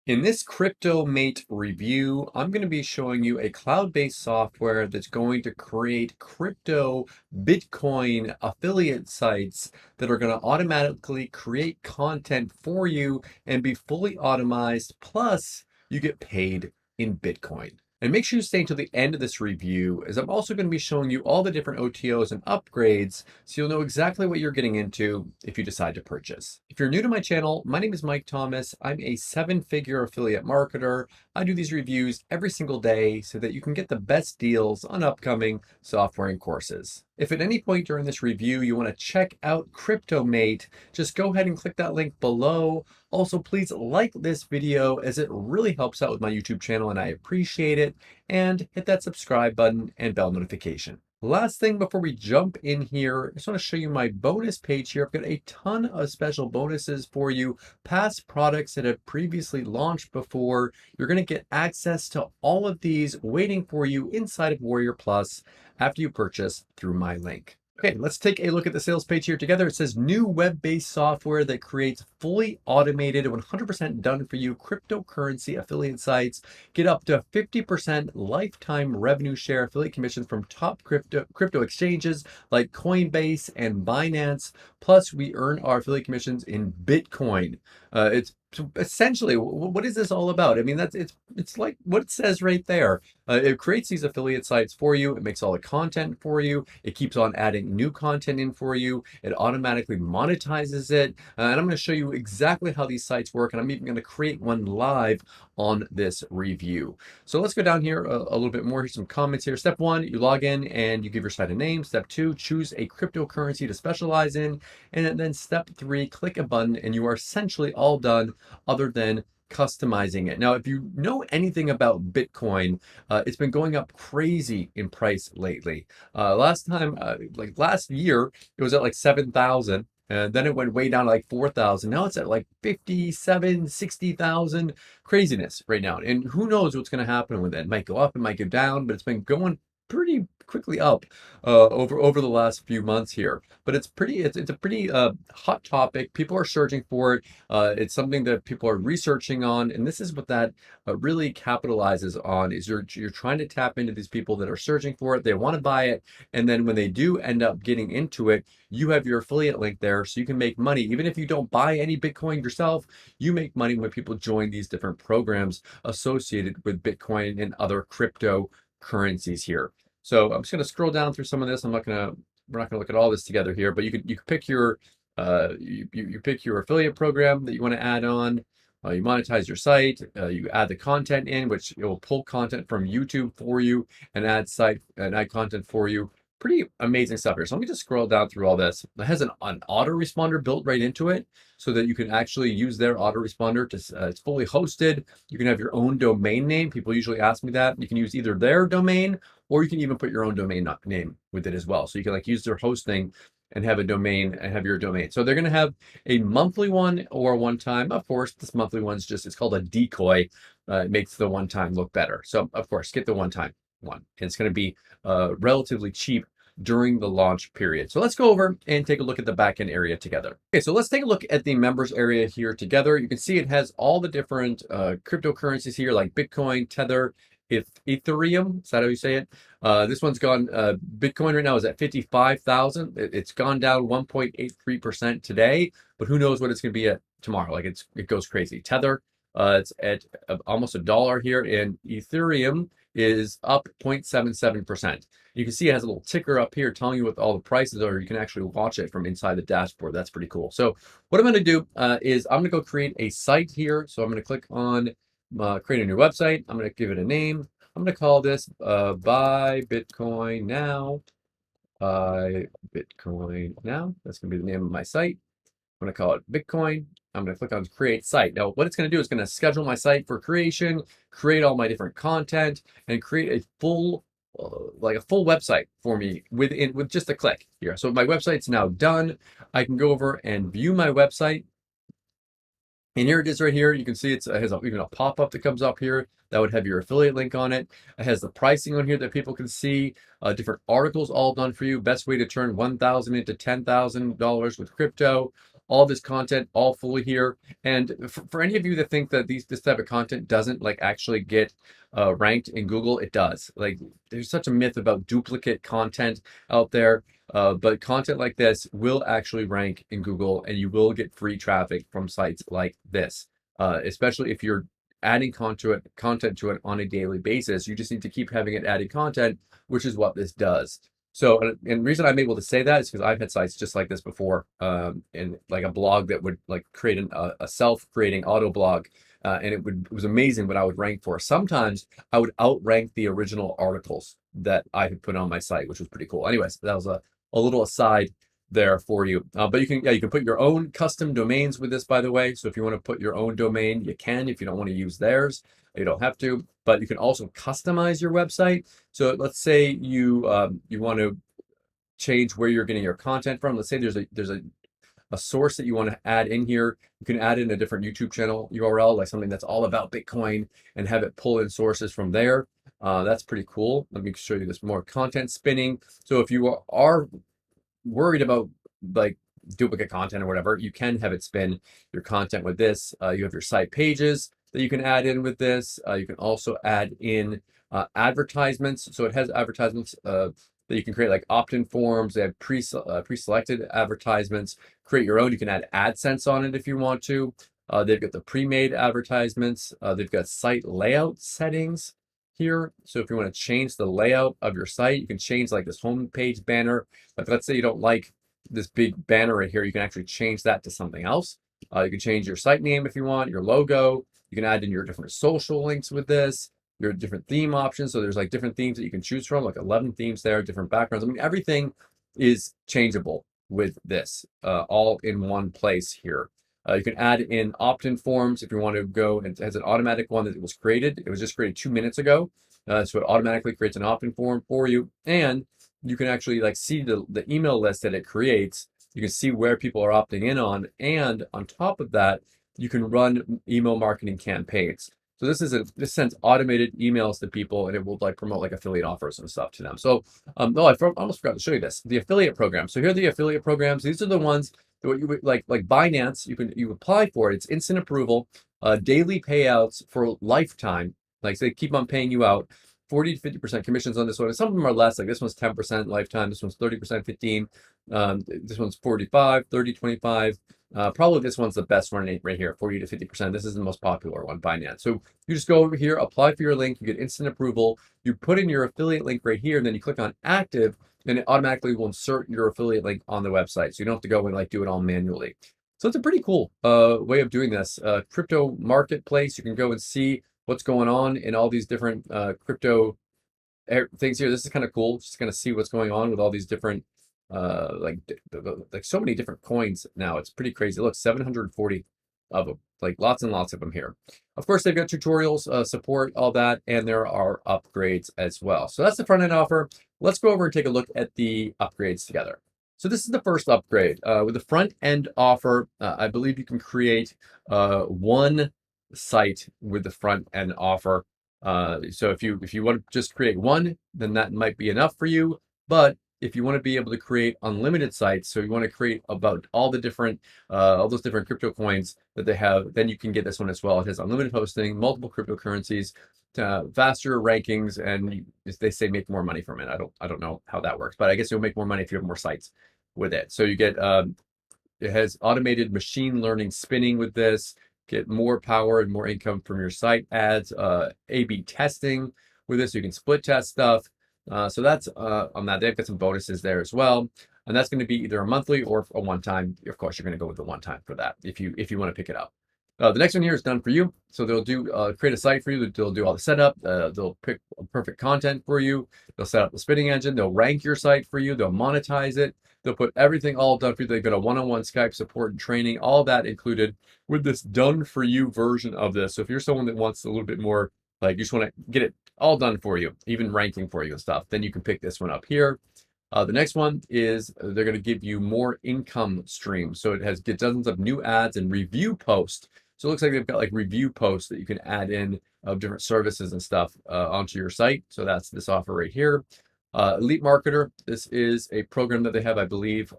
In this Cryptomate review, I'm going to be showing you a cloud-based software that's going to create crypto Bitcoin affiliate sites that are going to automatically create content for you and be fully automized. Plus, you get paid in Bitcoin. And make sure you stay until the end of this review, as I'm also going to be showing you all the different OTOs and upgrades so you'll know exactly what you're getting into if you decide to purchase. If you're new to my channel, my name is Mike Thomas. I'm a seven-figure affiliate marketer. I do these reviews every single day so that you can get the best deals on upcoming software and courses. If at any point during this review you want to check out Cryptomate, just go ahead and click that link below. Also, please like this video as it really helps out with my YouTube channel and I appreciate it. And hit that subscribe button and bell notification. Last thing before we jump in here, I just want to show you my bonus page here. I've got a ton of special bonuses for you, past products that have previously launched before. You're going to get access to all of these waiting for you inside of Warrior Plus after you purchase through my link. Okay, let's take a look at the sales page here together. It says new web-based software that creates fully automated, 100% done for you cryptocurrency affiliate sites. Get up to 50% lifetime revenue share affiliate commissions from top crypto exchanges like Coinbase and Binance. Plus, we earn our affiliate commissions in Bitcoin. It's essentially, what is this all about? I mean, it's like what it says right there. It creates these affiliate sites for you. It makes all the content for you. It keeps on adding new content in for you. It automatically monetizes it. And I'm going to show you exactly how these sites work. And I'm even going to create one live on this review. So let's go down here a little bit more. Here's some comments here. Step one, you log in and you give your site a name. Step two, choose a cryptocurrency to specialize in. And then step three, click a button and you are essentially all done other than customizing it. Now, if you know anything about Bitcoin, it's been going up crazy in price lately. Last time, like last year, it was at like 7,000. And then it went way down to like 4,000. Now it's at like 57, 60,000. Craziness right now. And who knows what's going to happen with it. It might go up, it might go down, but it's been going pretty quickly up over the last few months here. But it's a pretty hot topic. People are searching for it. It's something that people are researching on, and this is what that really capitalizes on. Is you're trying to tap into these people that are searching for it. They want to buy it, and then when they do end up getting into it, you have your affiliate link there, so you can make money. Even if you don't buy any Bitcoin yourself, you make money when people join these different programs associated with Bitcoin and other cryptocurrencies here. So I'm just going to scroll down through some of this. We're not going to look at all this together here, but you can pick your you pick your affiliate program that you want to add on. You monetize your site. You add the content in, which it will pull content from YouTube for you and add content for you. Pretty amazing stuff here. So let me just scroll down through all this. It has an autoresponder built right into it so that you can actually use their autoresponder to, it's fully hosted. You can have your own domain name. People usually ask me that. You can use either their domain or you can even put your own domain name with it as well. So you can like use their hosting and have a domain and have your domain. So they're going to have a monthly one or one time. Of course, this monthly one's it's called a decoy. It makes the one time look better. So of course, get the one time one. And it's going to be relatively cheap during the launch period. So let's go over and take a look at the backend area together. Okay, so let's take a look at the members area here together. You can see it has all the different cryptocurrencies here like Bitcoin, Tether, Ethereum, is that how you say it? This one's gone, Bitcoin right now is at 55,000. It's gone down 1.83% today, but who knows what it's going to be at tomorrow. Like it goes crazy. Tether, it's at almost $1 here, and Ethereum is up 0.77%. You can see it has a little ticker up here telling you what all the prices are. You can actually watch it from inside the dashboard. That's pretty cool. So what I'm going to do is I'm going to go create a site here. So I'm going to click on create a new website. I'm going to give it a name. I'm going to call this Buy Bitcoin Now. Buy Bitcoin Now. That's going to be the name of my site. I'm going to call it Bitcoin. I'm going to click on create site. Now, what it's going to do is going to schedule my site for creation, create all my different content, and create a full website for me with just a click here. So my website's now done. I can go over and view my website. And here it is right here. You can see it has even a pop-up that comes up here that would have your affiliate link on it. It has the pricing on here that people can see, different articles all done for you. Best way to turn $1,000 into $10,000 with crypto. all this content all fully here. And for any of you that think that this type of content doesn't like actually get ranked in Google, it does. Like there's such a myth about duplicate content out there. But content like this will actually rank in Google, and you will get free traffic from sites like this, especially if you're adding content to it on a daily basis. You just need to keep having it added content, which is what this does. So, and the reason I'm able to say that is because I've had sites just like this before, and like a blog that would like create a self-creating auto blog, and it was amazing what I would rank for. Sometimes I would outrank the original articles that I had put on my site, which was pretty cool. Anyways, that was a little aside there for you. But you can put your own custom domains with this, by the way. So if you want to put your own domain, you can. If you don't want to use theirs, you don't have to. But you can also customize your website. So let's say you want to change where you're getting your content from. Let's say there's a source that you want to add in here. You can add in a different YouTube channel URL, like something that's all about Bitcoin, and have it pull in sources from there. That's pretty cool. Let me show you this more content spinning. So if you are worried about like duplicate content or whatever, you can have it spin your content with this. You have your site pages that you can add in with this. You can also add in advertisements. So it has advertisements that you can create, like opt-in forms. They have pre-selected advertisements. Create your own. You can add AdSense on it if you want to. They've got the pre-made advertisements. They've got site layout settings here. So if you want to change the layout of your site, you can change like this homepage banner. But let's say you don't like this big banner right here, you can actually change that to something else. You can change your site name if you want, your logo. You can add in your different social links with this, your different theme options. So there's like different themes that you can choose from, like 11 themes there, different backgrounds. I mean, everything is changeable with this, all in one place here. You can add in opt-in forms if you want to go, and it has an automatic one that was created. It was just created 2 minutes ago. So it automatically creates an opt-in form for you. And you can actually like see the email list that it creates. You can see where people are opting in on. And on top of that, you can run email marketing campaigns. So this sends automated emails to people, and it will like promote like affiliate offers and stuff to them. So no, I almost forgot to show you this, the affiliate program. So here are the affiliate programs. These are the ones that you would like Binance. You apply for it. It's instant approval, daily payouts for lifetime. Like they keep on paying you out. 40 to 50% commissions on this one. And some of them are less, like this one's 10% lifetime, this one's 30%, 15. This one's 45, 30, 25. Probably this one's the best one right here, 40 to 50%. This is the most popular one, Binance. So you just go over here, apply for your link, you get instant approval, you put in your affiliate link right here, and then you click on active, and it automatically will insert your affiliate link on the website. So you don't have to go and like do it all manually. So it's a pretty cool way of doing this. Crypto marketplace, you can go and see what's going on in all these different crypto things here. This is kind of cool, just kind of see what's going on with all these different like so many different coins now. It's pretty crazy. Look, 740 of them, like lots and lots of them here. Of course, they've got tutorials, support, all that, and there are upgrades as well. So that's the front end offer. Let's go over and take a look at the upgrades together. So this is the first upgrade. With the front end offer, I believe you can create one site with the front end offer. So if you want to just create one, then that might be enough for you. But if you want to be able to create unlimited sites, so you want to create about all those different crypto coins that they have, then you can get this one as well. It has unlimited hosting, multiple cryptocurrencies, faster rankings, and they say make more money from it. I don't know how that works, but I guess you'll make more money if you have more sites with it. So you get it has automated machine learning spinning with this. Get more power and more income from your site ads, A/B testing with this. You can split test stuff. So that's on that. They've got some bonuses there as well. And that's going to be either a monthly or a one-time. Of course, you're going to go with the one-time for that if you want to pick it up. The next one here is done for you. So they'll do create a site for you. They'll do all the setup. They'll pick perfect content for you. They'll set up the spinning engine. They'll rank your site for you. They'll monetize it. They'll put everything all done for you. They've got a one-on-one Skype support and training, all that included with this done for you version of this. So if you're someone that wants a little bit more, like you just want to get it all done for you, even ranking for you and stuff, then you can pick this one up here. The next one is they're going to give you more income streams. So it has dozens of new ads and review posts. So it looks like they've got like review posts that you can add in of different services and stuff onto your site. So that's this offer right here. Elite Marketer, this is a program that they have, I believe.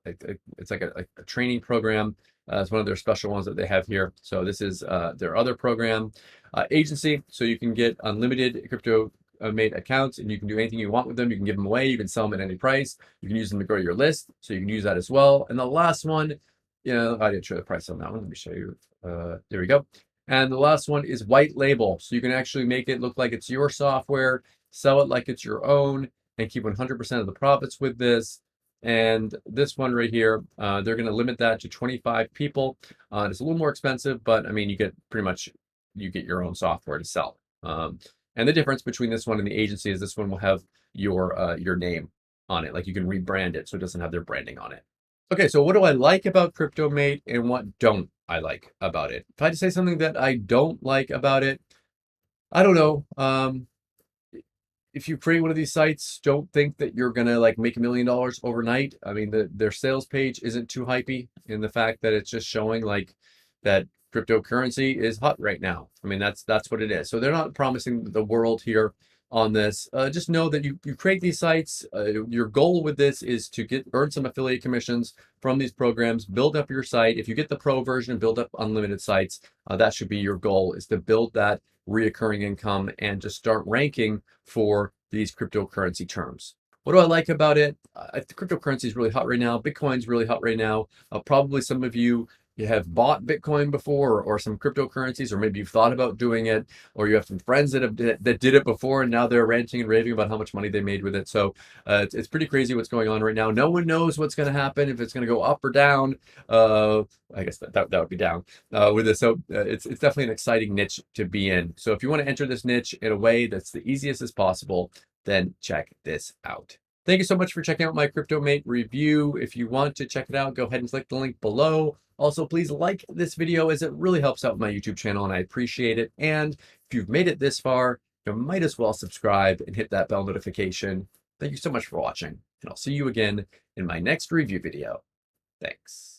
It's like a training program. It's one of their special ones that they have here. So this is their other program. Agency, so you can get unlimited crypto made accounts and you can do anything you want with them. You can give them away. You can sell them at any price. You can use them to grow your list. So you can use that as well. And the last one, I didn't show the price on that one. Let me show you. There we go. And the last one is white label. So you can actually make it look like it's your software, sell it like it's your own, and keep 100% of the profits with this. And this one right here, they're going to limit that to 25 people. It's a little more expensive, but I mean, you get pretty much, you get your own software to sell. And the difference between this one and the agency is this one will have your name on it. Like you can rebrand it so it doesn't have their branding on it. Okay, so what do I like about Cryptomate and what don't I like about it? If I had to say something that I don't like about it, I don't know. If you create one of these sites, don't think that you're gonna like make $1 million overnight. I mean, their sales page isn't too hypey in the fact that it's just showing like that cryptocurrency is hot right now. I mean, that's what it is. So they're not promising the world here on this. Just know that you create these sites. Your goal with this is to earn some affiliate commissions from these programs, build up your site. If you get the pro version, build up unlimited sites. That should be your goal, is to build that reoccurring income and just start ranking for these cryptocurrency terms. What do I like about it? Cryptocurrency is really hot right now. Bitcoin's really hot right now. Probably some of you have bought Bitcoin before, or some cryptocurrencies, or maybe you've thought about doing it, or you have some friends that did it before and now they're ranting and raving about how much money they made with it. So it's pretty crazy what's going on right now. No one knows what's going to happen, if it's going to go up or down. I guess that would be down with this. So it's definitely an exciting niche to be in. So if you want to enter this niche in a way that's the easiest as possible, then check this out. Thank you so much for checking out my Cryptomate review. If you want to check it out, go ahead and click the link below. Also, please like this video, as it really helps out my YouTube channel and I appreciate it. And if you've made it this far, you might as well subscribe and hit that bell notification. Thank you so much for watching, and I'll see you again in my next review video. Thanks.